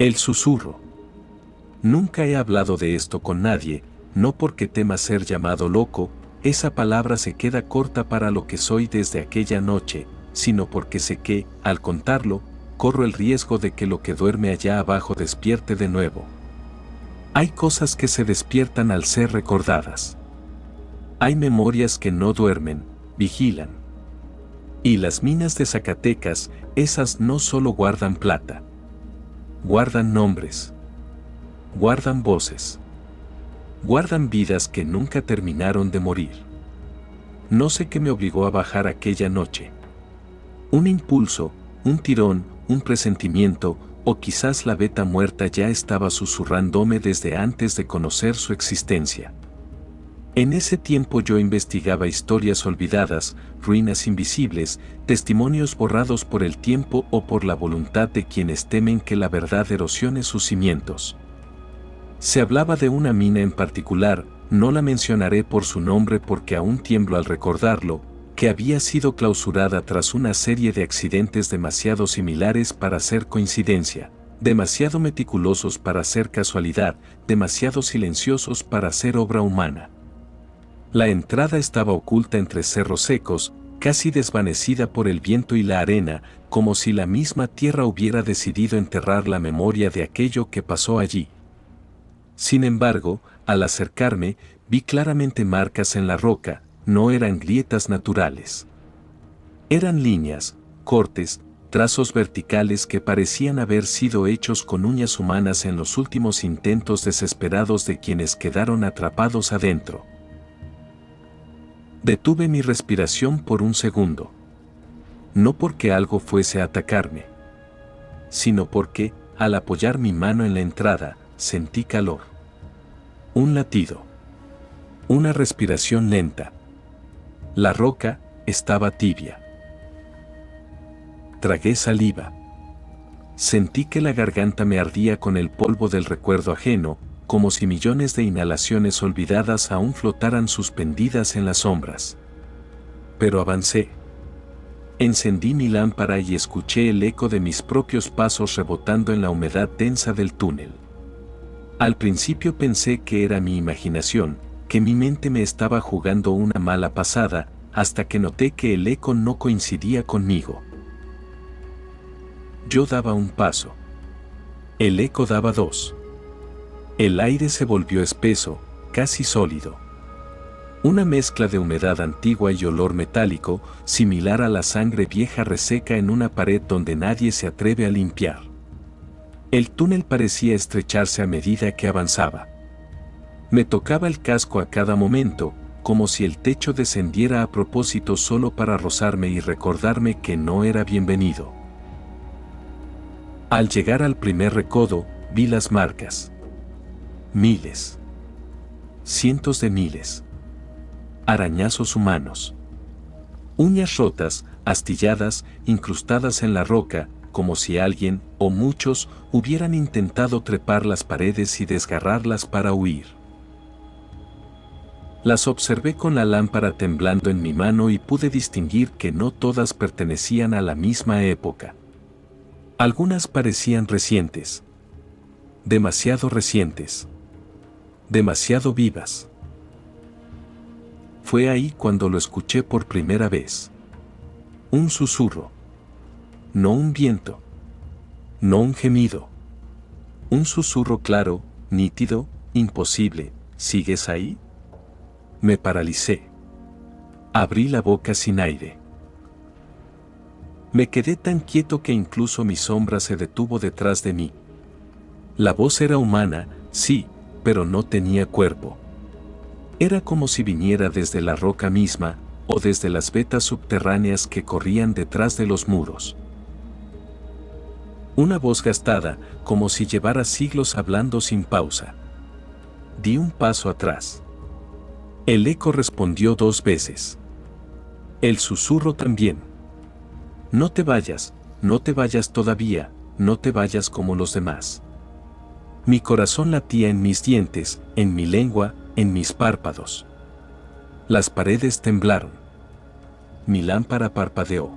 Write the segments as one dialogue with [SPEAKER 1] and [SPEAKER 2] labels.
[SPEAKER 1] El susurro. Nunca he hablado de esto con nadie, no porque tema ser llamado loco, esa palabra se queda corta para lo que soy desde aquella noche, sino porque sé que, al contarlo, corro el riesgo de que lo que duerme allá abajo despierte de nuevo. Hay cosas que se despiertan al ser recordadas. Hay memorias que no duermen, vigilan. Y las minas de Zacatecas, esas no solo guardan plata. Guardan nombres. Guardan voces. Guardan vidas que nunca terminaron de morir. No sé qué me obligó a bajar aquella noche. Un impulso, un tirón, un presentimiento, o quizás la beta muerta ya estaba susurrándome desde antes de conocer su existencia. En ese tiempo yo investigaba historias olvidadas, ruinas invisibles, testimonios borrados por el tiempo o por la voluntad de quienes temen que la verdad erosione sus cimientos. Se hablaba de una mina en particular, no la mencionaré por su nombre porque aún tiemblo al recordarlo, que había sido clausurada tras una serie de accidentes demasiado similares para ser coincidencia, demasiado meticulosos para ser casualidad, demasiado silenciosos para ser obra humana. La entrada estaba oculta entre cerros secos, casi desvanecida por el viento y la arena, como si la misma tierra hubiera decidido enterrar la memoria de aquello que pasó allí. Sin embargo, al acercarme, vi claramente marcas en la roca, no eran grietas naturales. Eran líneas, cortes, trazos verticales que parecían haber sido hechos con uñas humanas en los últimos intentos desesperados de quienes quedaron atrapados adentro. Detuve mi respiración por un segundo. No porque algo fuese a atacarme, sino porque, al apoyar mi mano en la entrada, sentí calor. Un latido. Una respiración lenta. La roca estaba tibia. Tragué saliva. Sentí que la garganta me ardía con el polvo del recuerdo ajeno, como si millones de inhalaciones olvidadas aún flotaran suspendidas en las sombras. Pero avancé. Encendí mi lámpara y escuché el eco de mis propios pasos rebotando en la humedad densa del túnel. Al principio pensé que era mi imaginación, que mi mente me estaba jugando una mala pasada, hasta que noté que el eco no coincidía conmigo. Yo daba un paso. El eco daba dos. El aire se volvió espeso, casi sólido. Una mezcla de humedad antigua y olor metálico, similar a la sangre vieja reseca en una pared donde nadie se atreve a limpiar. El túnel parecía estrecharse a medida que avanzaba. Me tocaba el casco a cada momento, como si el techo descendiera a propósito solo para rozarme y recordarme que no era bienvenido. Al llegar al primer recodo, vi las marcas. Miles. Cientos de miles. Arañazos humanos. Uñas rotas, astilladas, incrustadas en la roca, como si alguien, o muchos, hubieran intentado trepar las paredes y desgarrarlas para huir. Las observé con la lámpara temblando en mi mano y pude distinguir que no todas pertenecían a la misma época. Algunas parecían recientes. Demasiado recientes. Demasiado vivas. Fue ahí cuando lo escuché por primera vez. Un susurro. No un viento. No un gemido. Un susurro claro, nítido, imposible. ¿Sigues ahí? Me paralicé. Abrí la boca sin aire. Me quedé tan quieto que incluso mi sombra se detuvo detrás de mí. La voz era humana, sí, pero no tenía cuerpo. Era como si viniera desde la roca misma, o desde las vetas subterráneas que corrían detrás de los muros. Una voz gastada, como si llevara siglos hablando sin pausa. Di un paso atrás. El eco respondió 2 veces. El susurro también. No te vayas todavía, no te vayas como los demás. Mi corazón latía en mis dientes, en mi lengua, en mis párpados. Las paredes temblaron. Mi lámpara parpadeó.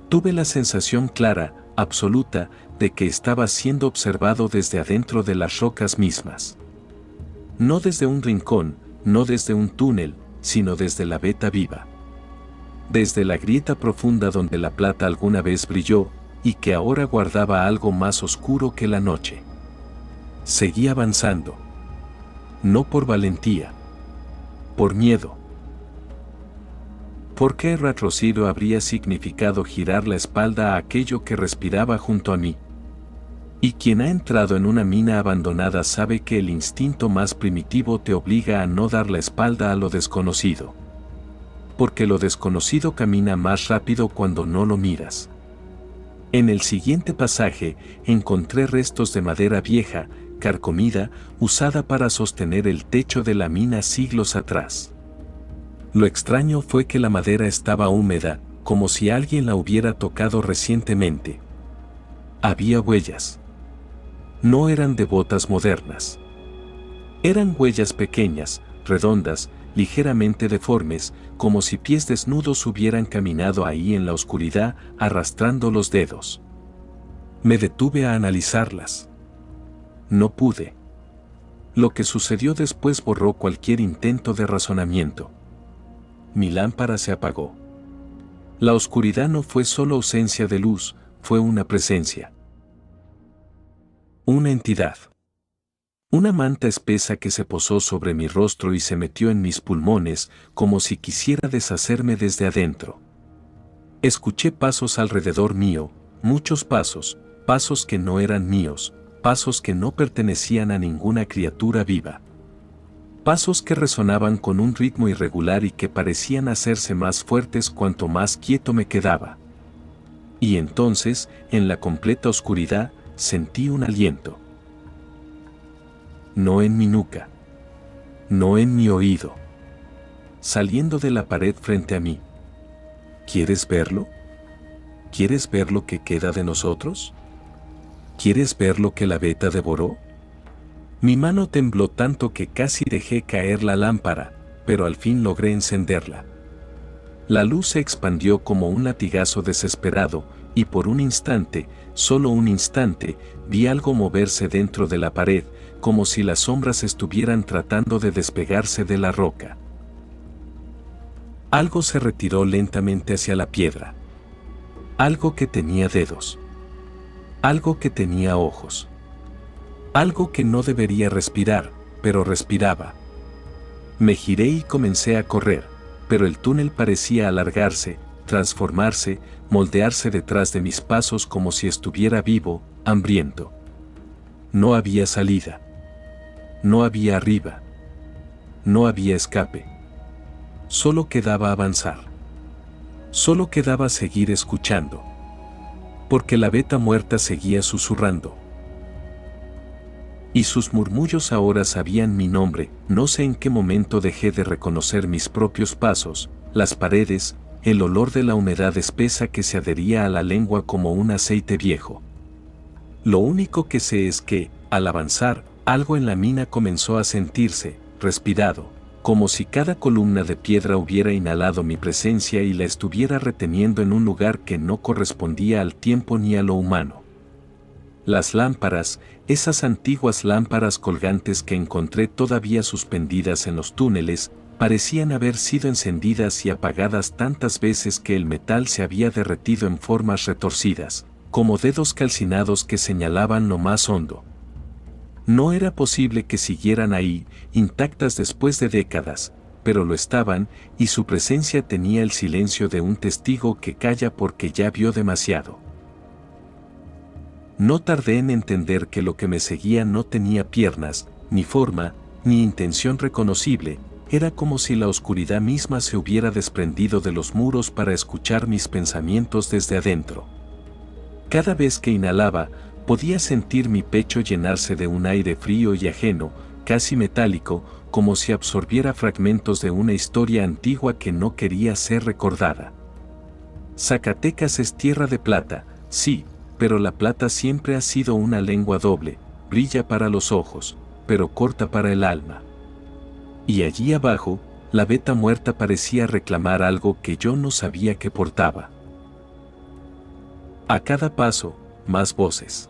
[SPEAKER 1] Tuve la sensación clara, absoluta, de que estaba siendo observado desde adentro de las rocas mismas. No desde un rincón, no desde un túnel, sino desde la veta viva. Desde la grieta profunda donde la plata alguna vez brilló, y que ahora guardaba algo más oscuro que la noche. Seguí avanzando. No por valentía. Por miedo. ¿Por qué retroceder habría significado girar la espalda a aquello que respiraba junto a mí? Y quien ha entrado en una mina abandonada sabe que el instinto más primitivo te obliga a no dar la espalda a lo desconocido. Porque lo desconocido camina más rápido cuando no lo miras. En el siguiente pasaje encontré restos de madera vieja, carcomida, usada para sostener el techo de la mina siglos atrás. Lo extraño fue que la madera estaba húmeda, como si alguien la hubiera tocado recientemente. Había huellas. No eran de botas modernas. Eran huellas pequeñas, redondas, ligeramente deformes, como si pies desnudos hubieran caminado ahí en la oscuridad, arrastrando los dedos. Me detuve a analizarlas. No pude. Lo que sucedió después borró cualquier intento de razonamiento. Mi lámpara se apagó. La oscuridad no fue solo ausencia de luz, fue una presencia. Una entidad. Una manta espesa que se posó sobre mi rostro y se metió en mis pulmones, como si quisiera deshacerme desde adentro. Escuché pasos alrededor mío, muchos pasos, pasos que no eran míos, pasos que no pertenecían a ninguna criatura viva. Pasos que resonaban con un ritmo irregular y que parecían hacerse más fuertes cuanto más quieto me quedaba. Y entonces, en la completa oscuridad, sentí un aliento. No en mi nuca. No en mi oído. Saliendo de la pared frente a mí. ¿Quieres verlo? ¿Quieres ver lo que queda de nosotros? ¿Quieres ver lo que la veta devoró? Mi mano tembló tanto que casi dejé caer la lámpara, pero al fin logré encenderla. La luz se expandió como un latigazo desesperado, y por un instante, solo un instante, vi algo moverse dentro de la pared, como si las sombras estuvieran tratando de despegarse de la roca. Algo se retiró lentamente hacia la piedra. Algo que tenía dedos. Algo que tenía ojos. Algo que no debería respirar, pero respiraba. Me giré y comencé a correr, pero el túnel parecía alargarse, transformarse, moldearse detrás de mis pasos como si estuviera vivo, hambriento. No había salida. No había arriba. No había escape. Solo quedaba avanzar. Solo quedaba seguir escuchando. Porque la veta muerta seguía susurrando. Y sus murmullos ahora sabían mi nombre. No sé en qué momento dejé de reconocer mis propios pasos, las paredes, el olor de la humedad espesa que se adhería a la lengua como un aceite viejo. Lo único que sé es que, al avanzar, algo en la mina comenzó a sentirse, respirado, como si cada columna de piedra hubiera inhalado mi presencia y la estuviera reteniendo en un lugar que no correspondía al tiempo ni a lo humano. Las lámparas, esas antiguas lámparas colgantes que encontré todavía suspendidas en los túneles, parecían haber sido encendidas y apagadas tantas veces que el metal se había derretido en formas retorcidas, como dedos calcinados que señalaban lo más hondo. No era posible que siguieran ahí, intactas después de décadas, pero lo estaban, y su presencia tenía el silencio de un testigo que calla porque ya vio demasiado. No tardé en entender que lo que me seguía no tenía piernas, ni forma, ni intención reconocible. Era como si la oscuridad misma se hubiera desprendido de los muros para escuchar mis pensamientos desde adentro. Cada vez que inhalaba, podía sentir mi pecho llenarse de un aire frío y ajeno, casi metálico, como si absorbiera fragmentos de una historia antigua que no quería ser recordada. Zacatecas es tierra de plata, sí, pero la plata siempre ha sido una lengua doble, brilla para los ojos, pero corta para el alma. Y allí abajo, la veta muerta parecía reclamar algo que yo no sabía que portaba. A cada paso, más voces.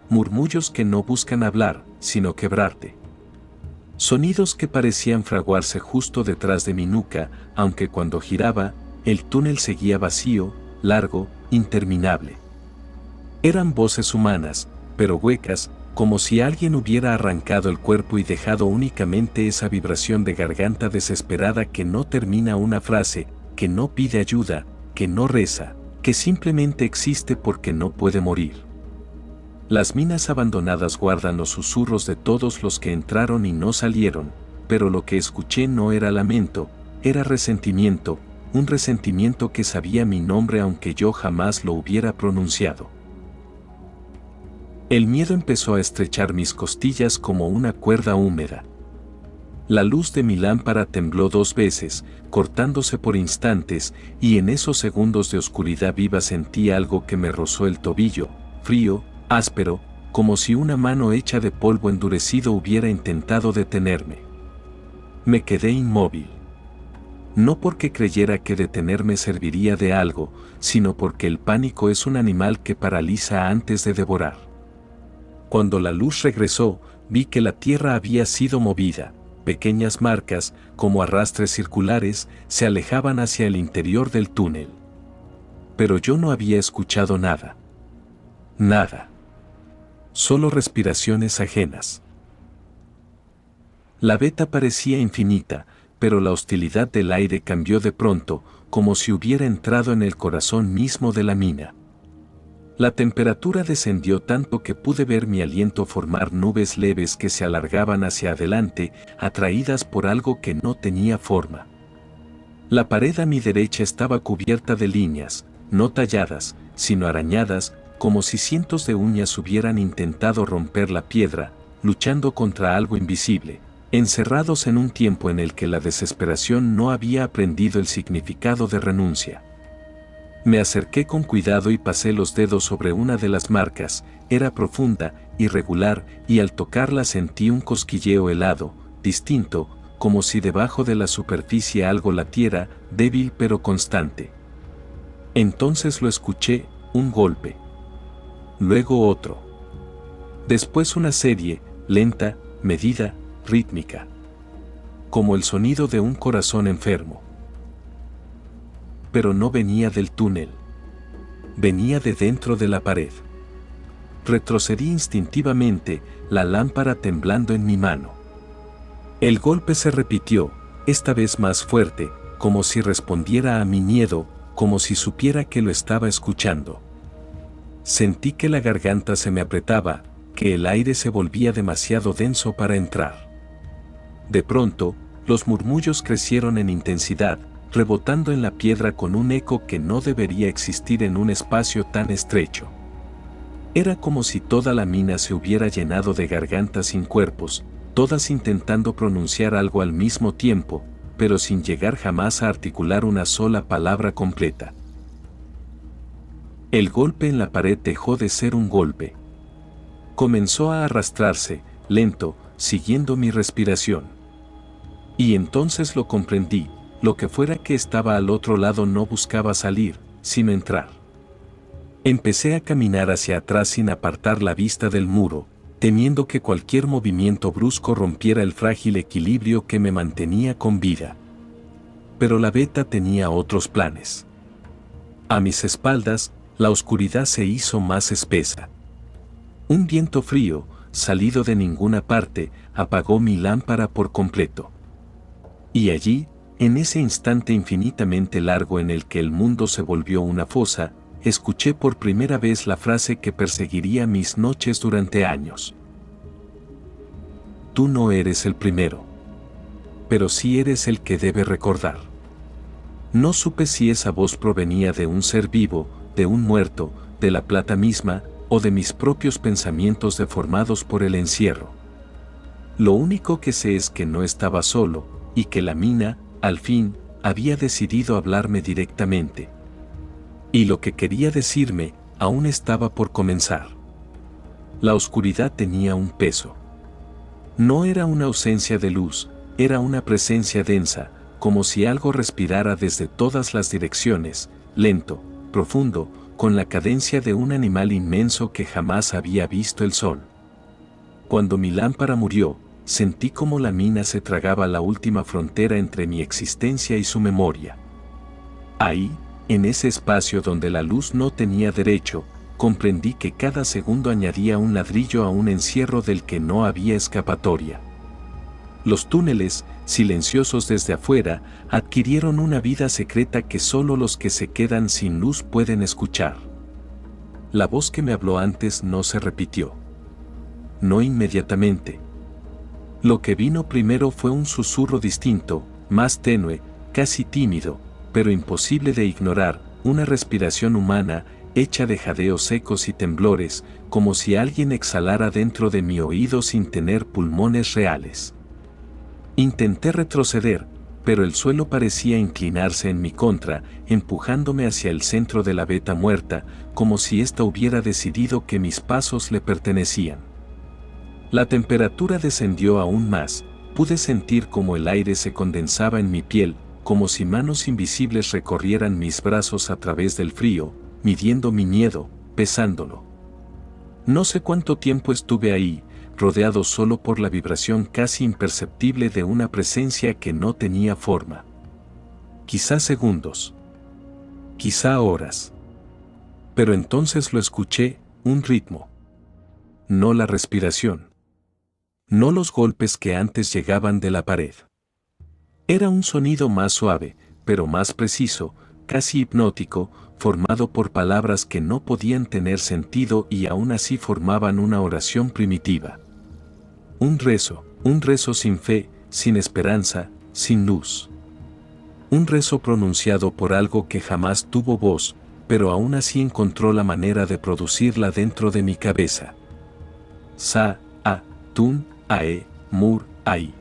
[SPEAKER 1] Murmullos que no buscan hablar, sino quebrarte. Sonidos que parecían fraguarse justo detrás de mi nuca, aunque cuando giraba, el túnel seguía vacío, largo, interminable. Eran voces humanas, pero huecas, como si alguien hubiera arrancado el cuerpo y dejado únicamente esa vibración de garganta desesperada que no termina una frase, que no pide ayuda, que no reza, que simplemente existe porque no puede morir. Las minas abandonadas guardan los susurros de todos los que entraron y no salieron, pero lo que escuché no era lamento, era resentimiento, un resentimiento que sabía mi nombre aunque yo jamás lo hubiera pronunciado. El miedo empezó a estrechar mis costillas como una cuerda húmeda. La luz de mi lámpara tembló 2 veces, cortándose por instantes, y en esos segundos de oscuridad viva sentí algo que me rozó el tobillo, frío, áspero, como si una mano hecha de polvo endurecido hubiera intentado detenerme. Me quedé inmóvil. No porque creyera que detenerme serviría de algo, sino porque el pánico es un animal que paraliza antes de devorar. Cuando la luz regresó, vi que la tierra había sido movida. Pequeñas marcas, como arrastres circulares, se alejaban hacia el interior del túnel. Pero yo no había escuchado nada. Nada. Solo respiraciones ajenas. La veta parecía infinita, pero la hostilidad del aire cambió de pronto, como si hubiera entrado en el corazón mismo de la mina. La temperatura descendió tanto que pude ver mi aliento formar nubes leves que se alargaban hacia adelante, atraídas por algo que no tenía forma. La pared a mi derecha estaba cubierta de líneas, no talladas, sino arañadas, como si cientos de uñas hubieran intentado romper la piedra, luchando contra algo invisible, encerrados en un tiempo en el que la desesperación no había aprendido el significado de renuncia. Me acerqué con cuidado y pasé los dedos sobre una de las marcas. Era profunda, irregular, y al tocarla sentí un cosquilleo helado, distinto, como si debajo de la superficie algo latiera, débil pero constante. Entonces lo escuché, un golpe. Luego otro. Después una serie, lenta, medida, rítmica. Como el sonido de un corazón enfermo. Pero no venía del túnel. Venía de dentro de la pared. Retrocedí instintivamente, la lámpara temblando en mi mano. El golpe se repitió, esta vez más fuerte, como si respondiera a mi miedo, como si supiera que lo estaba escuchando. Sentí que la garganta se me apretaba, que el aire se volvía demasiado denso para entrar. De pronto, los murmullos crecieron en intensidad, rebotando en la piedra con un eco que no debería existir en un espacio tan estrecho. Era como si toda la mina se hubiera llenado de gargantas sin cuerpos, todas intentando pronunciar algo al mismo tiempo, pero sin llegar jamás a articular una sola palabra completa. El golpe en la pared dejó de ser un golpe. Comenzó a arrastrarse, lento, siguiendo mi respiración. Y entonces lo comprendí. Lo que fuera que estaba al otro lado no buscaba salir, sino entrar. Empecé a caminar hacia atrás sin apartar la vista del muro, temiendo que cualquier movimiento brusco rompiera el frágil equilibrio que me mantenía con vida. Pero la veta tenía otros planes. A mis espaldas, la oscuridad se hizo más espesa. Un viento frío, salido de ninguna parte, apagó mi lámpara por completo. Y allí, en ese instante infinitamente largo en el que el mundo se volvió una fosa, escuché por primera vez la frase que perseguiría mis noches durante años. Tú no eres el primero. Pero sí eres el que debe recordar. No supe si esa voz provenía de un ser vivo, de un muerto, de la plata misma, o de mis propios pensamientos deformados por el encierro. Lo único que sé es que no estaba solo, y que la mina, al fin, había decidido hablarme directamente. Y lo que quería decirme, aún estaba por comenzar. La oscuridad tenía un peso. No era una ausencia de luz, era una presencia densa, como si algo respirara desde todas las direcciones, lento, profundo, con la cadencia de un animal inmenso que jamás había visto el sol. Cuando mi lámpara murió, sentí como la mina se tragaba la última frontera entre mi existencia y su memoria. Ahí, en ese espacio donde la luz no tenía derecho, comprendí que cada segundo añadía un ladrillo a un encierro del que no había escapatoria. Los túneles, silenciosos desde afuera, adquirieron una vida secreta que solo los que se quedan sin luz pueden escuchar. La voz que me habló antes no se repitió. No inmediatamente. Lo que vino primero fue un susurro distinto, más tenue, casi tímido, pero imposible de ignorar, una respiración humana, hecha de jadeos secos y temblores, como si alguien exhalara dentro de mi oído sin tener pulmones reales. Intenté retroceder, pero el suelo parecía inclinarse en mi contra, empujándome hacia el centro de la veta muerta, como si ésta hubiera decidido que mis pasos le pertenecían. La temperatura descendió aún más, pude sentir como el aire se condensaba en mi piel, como si manos invisibles recorrieran mis brazos a través del frío, midiendo mi miedo, pesándolo. No sé cuánto tiempo estuve ahí, rodeado solo por la vibración casi imperceptible de una presencia que no tenía forma. Quizá segundos. Quizá horas. Pero entonces lo escuché, un ritmo. No la respiración. No los golpes que antes llegaban de la pared. Era un sonido más suave, pero más preciso, casi hipnótico, formado por palabras que no podían tener sentido y aún así formaban una oración primitiva. Un rezo sin fe, sin esperanza, sin luz. Un rezo pronunciado por algo que jamás tuvo voz, pero aún así encontró la manera de producirla dentro de mi cabeza. Sa, a, tun, ae, mur, ai.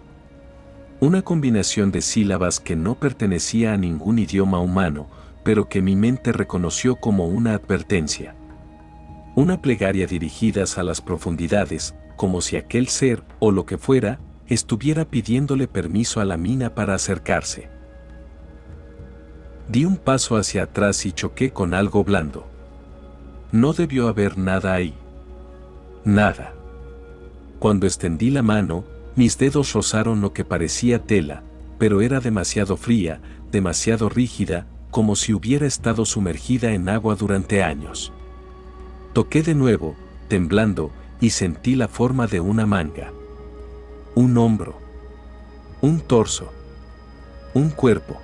[SPEAKER 1] Una combinación de sílabas que no pertenecía a ningún idioma humano, pero que mi mente reconoció como una advertencia. Una plegaria dirigida a las profundidades, como si aquel ser, o lo que fuera, estuviera pidiéndole permiso a la mina para acercarse. Di un paso hacia atrás y choqué con algo blando. No debió haber nada ahí. Nada. Cuando extendí la mano, mis dedos rozaron lo que parecía tela, pero era demasiado fría, demasiado rígida, como si hubiera estado sumergida en agua durante años. Toqué de nuevo, temblando, y sentí la forma de una manga. Un hombro. Un torso. Un cuerpo.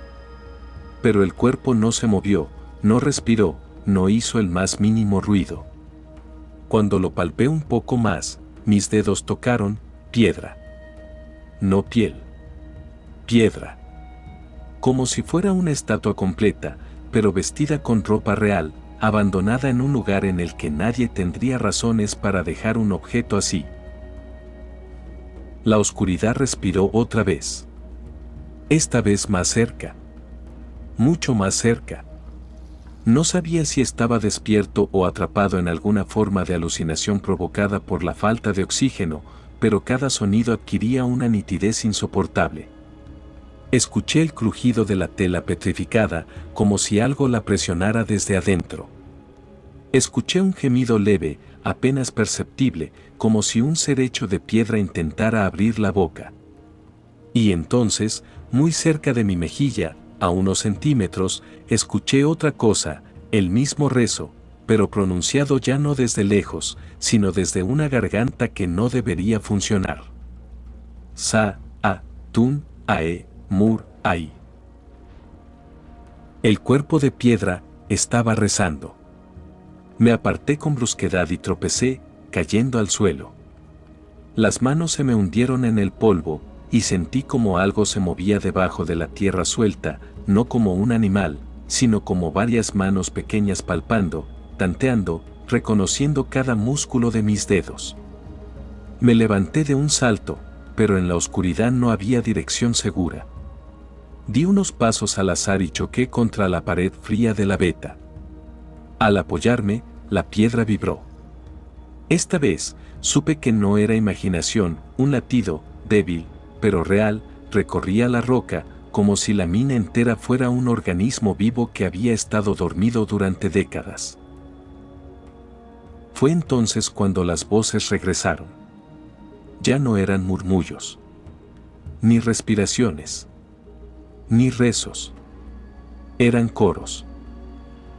[SPEAKER 1] Pero el cuerpo no se movió, no respiró, no hizo el más mínimo ruido. Cuando lo palpé un poco más, mis dedos tocaron piedra. No piel. Piedra. Como si fuera una estatua completa, pero vestida con ropa real, abandonada en un lugar en el que nadie tendría razones para dejar un objeto así. La oscuridad respiró otra vez. Esta vez más cerca. Mucho más cerca. No sabía si estaba despierto o atrapado en alguna forma de alucinación provocada por la falta de oxígeno, pero cada sonido adquiría una nitidez insoportable. Escuché el crujido de la tela petrificada, como si algo la presionara desde adentro. Escuché un gemido leve, apenas perceptible, como si un ser hecho de piedra intentara abrir la boca. Y entonces, muy cerca de mi mejilla, a unos centímetros, escuché otra cosa, el mismo rezo, pero pronunciado ya no desde lejos, sino desde una garganta que no debería funcionar. Sa, a, tun, ae, mur, ai. El cuerpo de piedra estaba rezando. Me aparté con brusquedad y tropecé, cayendo al suelo. Las manos se me hundieron en el polvo, y sentí como algo se movía debajo de la tierra suelta, no como un animal, sino como varias manos pequeñas palpando, tanteando, reconociendo cada músculo de mis dedos. Me levanté de un salto, pero en la oscuridad no había dirección segura. Di unos pasos al azar y choqué contra la pared fría de la veta. Al apoyarme, la piedra vibró. Esta vez, supe que no era imaginación, un latido, débil, pero real, recorría la roca, como si la mina entera fuera un organismo vivo que había estado dormido durante décadas. Fue entonces cuando las voces regresaron. Ya no eran murmullos, ni respiraciones, ni rezos. Eran coros.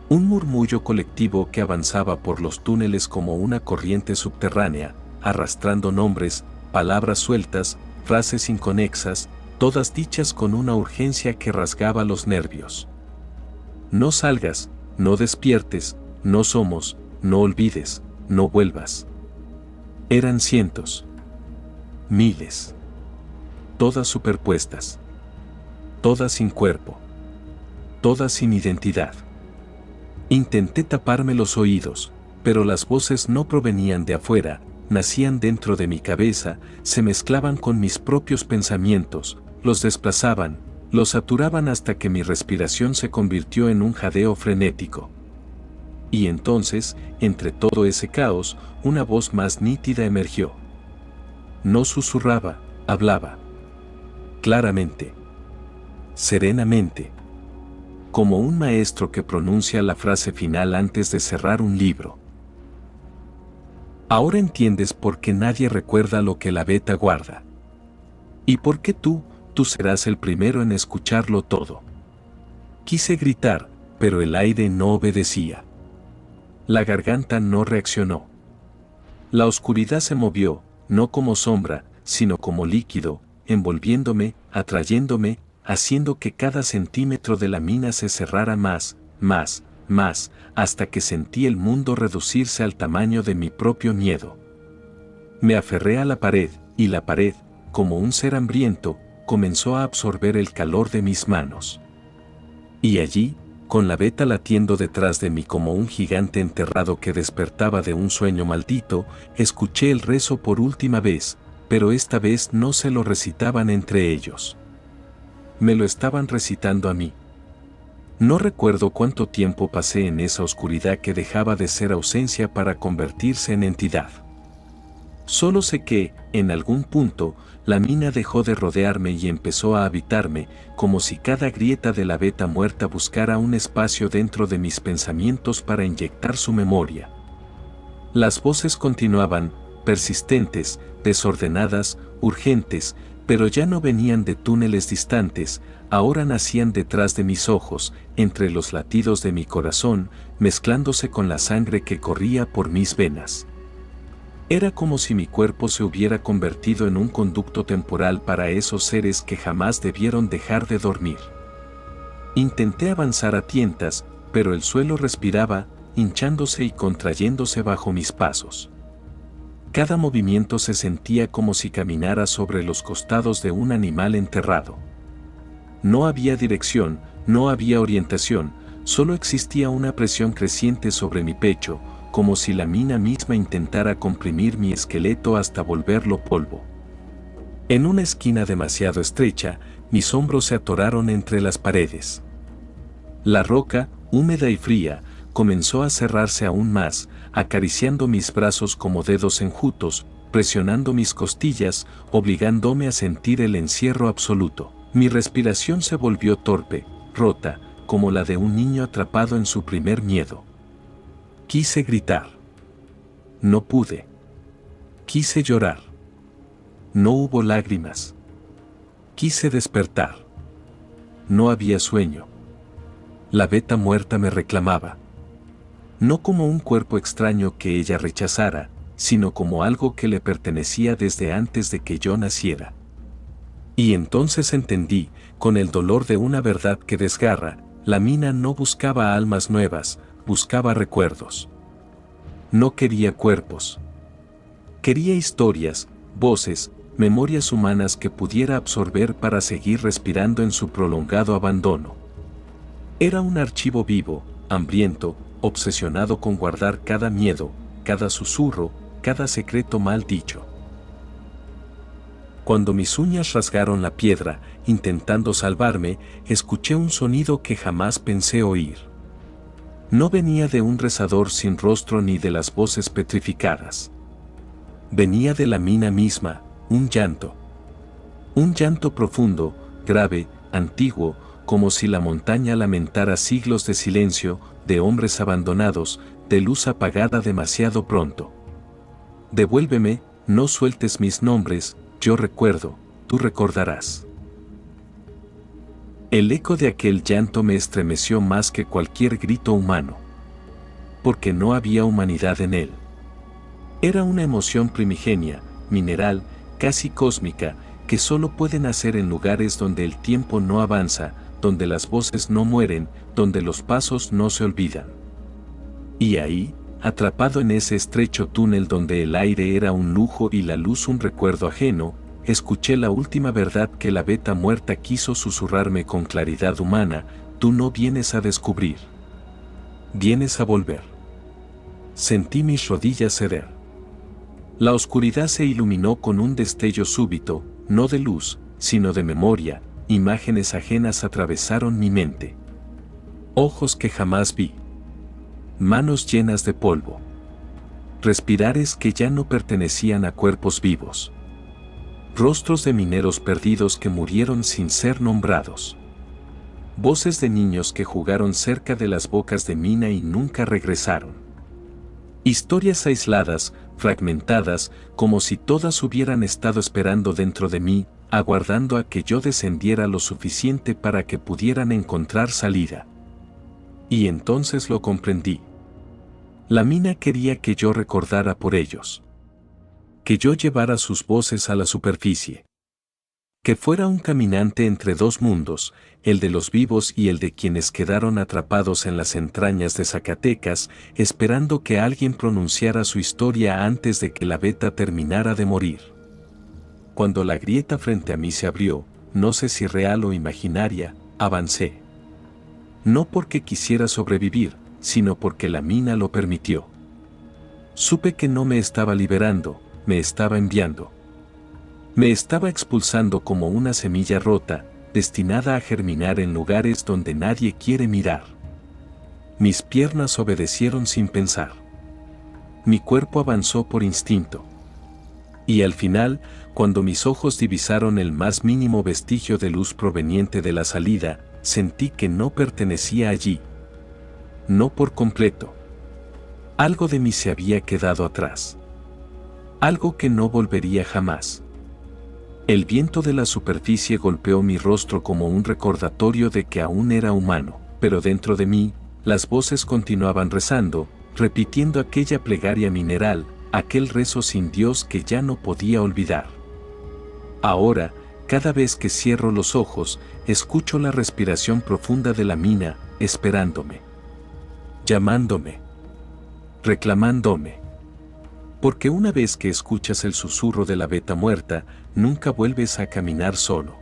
[SPEAKER 1] Un murmullo colectivo que avanzaba por los túneles como una corriente subterránea, arrastrando nombres, palabras sueltas, frases inconexas, todas dichas con una urgencia que rasgaba los nervios. No salgas, no despiertes, no somos, no olvides, no vuelvas. Eran cientos, miles, todas superpuestas, todas sin cuerpo, todas sin identidad. Intenté taparme los oídos, pero las voces no provenían de afuera, nacían dentro de mi cabeza, se mezclaban con mis propios pensamientos, los desplazaban, los saturaban hasta que mi respiración se convirtió en un jadeo frenético. Y entonces, entre todo ese caos, una voz más nítida emergió. No susurraba, hablaba. Claramente. Serenamente. Como un maestro que pronuncia la frase final antes de cerrar un libro. Ahora entiendes por qué nadie recuerda lo que la beta guarda. Y por qué tú serás el primero en escucharlo todo. Quise gritar, pero el aire no obedecía. La garganta no reaccionó. La oscuridad se movió, no como sombra, sino como líquido, envolviéndome, atrayéndome, haciendo que cada centímetro de la mina se cerrara más, hasta que sentí el mundo reducirse al tamaño de mi propio miedo. Me aferré a la pared, y la pared, como un ser hambriento, comenzó a absorber el calor de mis manos. Y allí, con la beta latiendo detrás de mí como un gigante enterrado que despertaba de un sueño maldito, escuché el rezo por última vez, pero esta vez no se lo recitaban entre ellos. Me lo estaban recitando a mí. No recuerdo cuánto tiempo pasé en esa oscuridad que dejaba de ser ausencia para convertirse en entidad. Solo sé que, en algún punto, la mina dejó de rodearme y empezó a habitarme, como si cada grieta de la beta muerta buscara un espacio dentro de mis pensamientos para inyectar su memoria. Las voces continuaban, persistentes, desordenadas, urgentes, pero ya no venían de túneles distantes, ahora nacían detrás de mis ojos, entre los latidos de mi corazón, mezclándose con la sangre que corría por mis venas. Era como si mi cuerpo se hubiera convertido en un conducto temporal para esos seres que jamás debieron dejar de dormir. Intenté avanzar a tientas, pero el suelo respiraba, hinchándose y contrayéndose bajo mis pasos. Cada movimiento se sentía como si caminara sobre los costados de un animal enterrado. No había dirección, no había orientación, solo existía una presión creciente sobre mi pecho, como si la mina misma intentara comprimir mi esqueleto hasta volverlo polvo. En una esquina demasiado estrecha, mis hombros se atoraron entre las paredes. La roca, húmeda y fría, comenzó a cerrarse aún más, acariciando mis brazos como dedos enjutos, presionando mis costillas, obligándome a sentir el encierro absoluto. Mi respiración se volvió torpe, rota, como la de un niño atrapado en su primer miedo. Quise gritar. No pude. Quise llorar. No hubo lágrimas. Quise despertar. No había sueño. La beta muerta me reclamaba. No como un cuerpo extraño que ella rechazara, sino como algo que le pertenecía desde antes de que yo naciera. Y entonces entendí, con el dolor de una verdad que desgarra, la mina no buscaba almas nuevas, buscaba recuerdos. No quería cuerpos. Quería historias, voces, memorias humanas que pudiera absorber para seguir respirando en su prolongado abandono. Era un archivo vivo, hambriento, obsesionado con guardar cada miedo, cada susurro, cada secreto mal dicho. Cuando mis uñas rasgaron la piedra, intentando salvarme, escuché un sonido que jamás pensé oír. No venía de un rezador sin rostro ni de las voces petrificadas. Venía de la mina misma, un llanto. Un llanto profundo, grave, antiguo, como si la montaña lamentara siglos de silencio, de hombres abandonados, de luz apagada demasiado pronto. Devuélveme, no sueltes mis nombres, yo recuerdo, tú recordarás. El eco de aquel llanto me estremeció más que cualquier grito humano. Porque no había humanidad en él. Era una emoción primigenia, mineral, casi cósmica, que solo puede nacer en lugares donde el tiempo no avanza, donde las voces no mueren, donde los pasos no se olvidan. Y ahí, atrapado en ese estrecho túnel donde el aire era un lujo y la luz un recuerdo ajeno, escuché la última verdad que la beta muerta quiso susurrarme con claridad humana: tú no vienes a descubrir. Vienes a volver. Sentí mis rodillas ceder. La oscuridad se iluminó con un destello súbito, no de luz, sino de memoria. Imágenes ajenas atravesaron mi mente. Ojos que jamás vi. Manos llenas de polvo. Respirares que ya no pertenecían a cuerpos vivos. Rostros de mineros perdidos que murieron sin ser nombrados. Voces de niños que jugaron cerca de las bocas de mina y nunca regresaron. Historias aisladas, fragmentadas, como si todas hubieran estado esperando dentro de mí, aguardando a que yo descendiera lo suficiente para que pudieran encontrar salida. Y entonces lo comprendí. La mina quería que yo recordara por ellos. Que yo llevara sus voces a la superficie. Que fuera un caminante entre dos mundos, el de los vivos y el de quienes quedaron atrapados en las entrañas de Zacatecas, esperando que alguien pronunciara su historia antes de que la beta terminara de morir. Cuando la grieta frente a mí se abrió, no sé si real o imaginaria, avancé. No porque quisiera sobrevivir, sino porque la mina lo permitió. Supe que no me estaba liberando, me estaba enviando. Me estaba expulsando como una semilla rota, destinada a germinar en lugares donde nadie quiere mirar. Mis piernas obedecieron sin pensar. Mi cuerpo avanzó por instinto. Y al final, cuando mis ojos divisaron el más mínimo vestigio de luz proveniente de la salida, sentí que no pertenecía allí. No por completo. Algo de mí se había quedado atrás. Algo que no volvería jamás. El viento de la superficie golpeó mi rostro como un recordatorio de que aún era humano, pero dentro de mí, las voces continuaban rezando, repitiendo aquella plegaria mineral, aquel rezo sin Dios que ya no podía olvidar. Ahora, cada vez que cierro los ojos, escucho la respiración profunda de la mina, esperándome. Llamándome. Reclamándome. Porque una vez que escuchas el susurro de la beta muerta, nunca vuelves a caminar solo.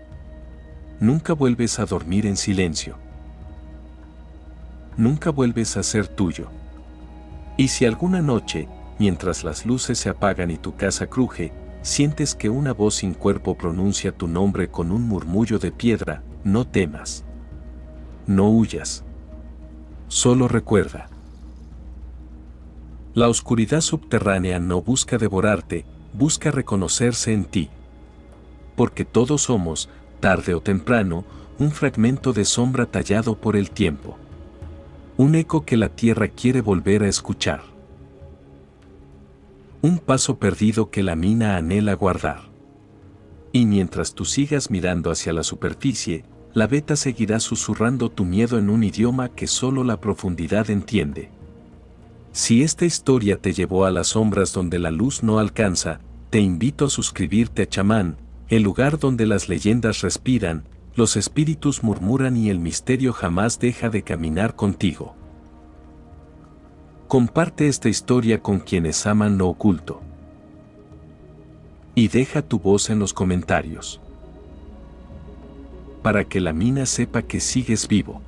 [SPEAKER 1] Nunca vuelves a dormir en silencio. Nunca vuelves a ser tuyo. Y si alguna noche, mientras las luces se apagan y tu casa cruje, sientes que una voz sin cuerpo pronuncia tu nombre con un murmullo de piedra, no temas. No huyas. Solo recuerda. La oscuridad subterránea no busca devorarte, busca reconocerse en ti. Porque todos somos, tarde o temprano, un fragmento de sombra tallado por el tiempo. Un eco que la tierra quiere volver a escuchar. Un paso perdido que la mina anhela guardar. Y mientras tú sigas mirando hacia la superficie, la beta seguirá susurrando tu miedo en un idioma que solo la profundidad entiende. Si esta historia te llevó a las sombras donde la luz no alcanza, te invito a suscribirte a Chamán, el lugar donde las leyendas respiran, los espíritus murmuran y el misterio jamás deja de caminar contigo. Comparte esta historia con quienes aman lo oculto. Y deja tu voz en los comentarios. Para que la mina sepa que sigues vivo.